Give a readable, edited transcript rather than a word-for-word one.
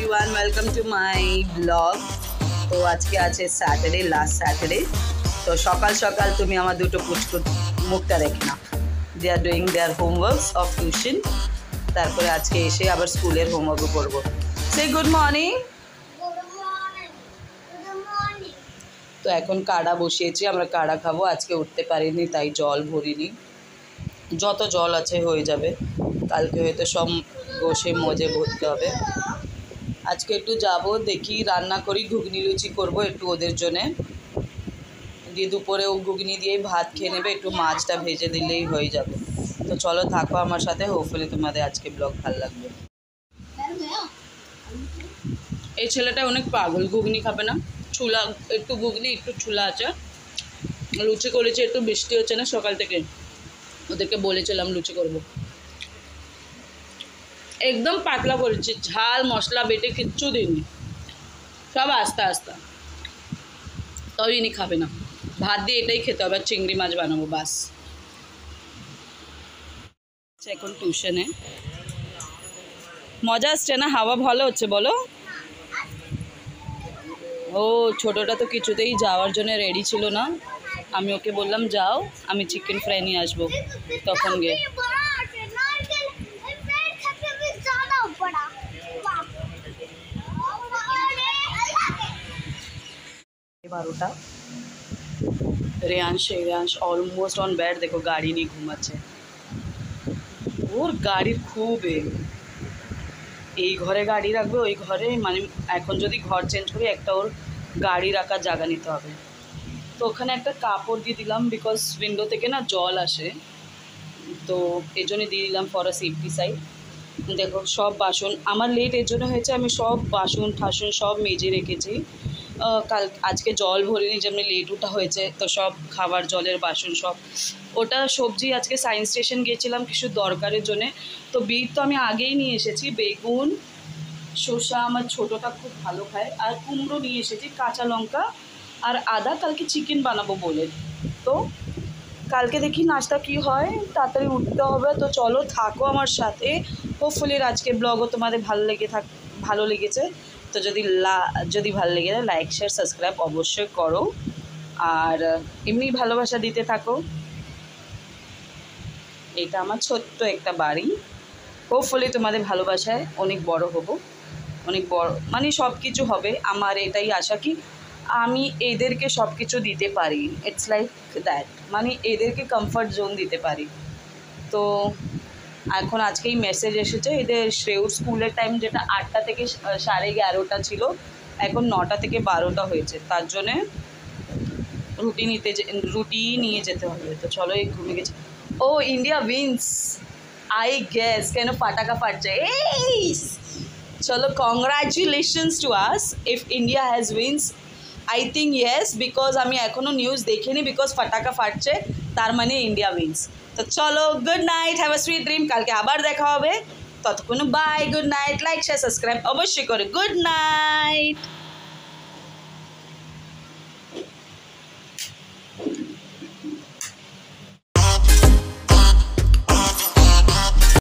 everyone, welcome to my vlog. তো আজকে আছে স্যাটারডে, লাস্ট স্যাটারডে। তো সকাল সকাল তুমি আমার দুটো পুচকুট মুখটা দেখে না। They are doing their homeworks of tuition. তারপরে আজকে এসে আবার স্কুলের হোমওয়ার্কও করবো। Say good morning. তো এখন কাড়া বসিয়েছি, আমরা কাড়া খাবো। আজকে উঠতে পারিনি তাই জল ভরিনি, যত জল আছে হয়ে যাবে, কালকে হয়তো সব বসে মজে ভরতে হবে। আজকে একটু যাব, দেখি রান্না করি, ঘুগনি লুচি করবো একটু ওদের জন্যে, দিয়ে দুপুরে ও ঘুগনি দিয়েই ভাত খেয়ে নেবে, একটু মাছটা ভেজে দিলেই হয়ে যাবে। তো চলো থাকো আমার সাথে, হোপফুলি তোমাদের আজকে ব্লগ ভালো লাগবে। এই ছেলেটা অনেক পাগল, ঘুগনি খাবে না, ছুলা একটু ঘুগনি একটু ছুলা আছে। লুচি করেছি, একটু বৃষ্টি হচ্ছে না সকাল থেকে, ওদেরকে বলেছিলাম লুচি করবো। একদম পাতলা করেছি, ঝাল মশলা বেটে কিচ্ছু দিইনি, সব আস্তে আস্তে। তবে ইনি খাবে না, ভাত দিয়ে এটাই খেতে হবে, চিংড়ি মাছ বানাবো বাস। এখন টিউশনে মজা আসছে না, হাওয়া ভালো হচ্ছে বলো। ও ছোটোটা তো কিছুতেই যাওয়ার জন্য রেডি ছিল না, আমি ওকে বললাম যাও, আমি চিকেন ফ্রাই নিয়ে আসবো, তখন গিয়ে 12টা। रेयांश ऑलमोस्ट ऑन बेड, देखो गाड़ी नहीं घुमाচ্ছে, ওর গাড়ির খুব এই ঘরে গাড়ি রাখবে, ওই ঘরে, মানে এখন যদি ঘর চেঞ্জ করি একটা ওর গাড়ি রাখার জায়গা নিতে হবে। তো ওখানে একটা কাপড় দিয়ে দিলাম, বিকজ উইন্ডো থেকে না জল আসে, তো এই জন্য দিয়ে দিলাম ফর আ সেফটি সাইড। দেখো সব বাসন আমার লেট এর জন্য হয়েছে, আমি সব বাসন ঠাসন সব মেজে রেখেছি। আজকে জল ভরিনি, যেমনি লেট ওঠা হয়েছে, তো সব খাবার জলের বাসন সব। ওটা সবজি আজকে সায়েন্স স্টেশন গিয়েছিলাম কিছু দরকারের জন্যে, তো বিট তো আমি আগেই নিয়ে এসেছি, বেগুন শসা আমার ছোটোটা খুব ভালো খায়, আর কুমড়ো নিয়ে এসেছি, কাঁচা লঙ্কা আর আদা, কালকে চিকেন বানাবো বলে। তো কালকে দেখি নাস্তা কি হয়, তাড়াতাড়ি উঠতে হবে। তো চলো থাকো আমার সাথে, হোপফুলি আজকে ব্লগও তোমাদের ভালো লেগেছে। তো যদি ভালো লেগে যায় লাইক শেয়ার সাবস্ক্রাইব অবশ্যই করো, আর এমনি ভালোবাসা দিতে থাকো। এটা আমার ছোট্ট একটা বাড়ি, হোপফুলি তোমাদের ভালোবাসায় অনেক বড় হব, অনেক বড় মানে সব কিছু হবে। আমার এটাই আশা কি আমি এদেরকে সব কিছু দিতে পারি, ইটস লাইক দ্যাট, মানে এদেরকে কমফর্ট জোন দিতে পারি। তো এখন আজকেই মেসেজ এসেছে, এদের শ্রেয়র স্কুলের টাইম যেটা 8টা থেকে 11:30 ছিল, এখন 9টা থেকে 12টা হয়েছে, তার জন্যে রুটি নিয়ে যেতে হবে। তো চলো এই ঘুমে গেছে। ও ইন্ডিয়া উইন্স আই গেস, কেন পাটাকা ফাটছে। এই চলো congratulations to us, if India has wins I think yes, because আমি এখনও নিউজ দেখিনি, বিকজ ফাটাকা ফাটছে তার মানে ইন্ডিয়া উইন্স। তো চলো good night, have a sweet dream, কালকে আবার দেখা হবে, ততক্ষণ bye, good night, like share subscribe অবশ্যই করে, গুড নাইট।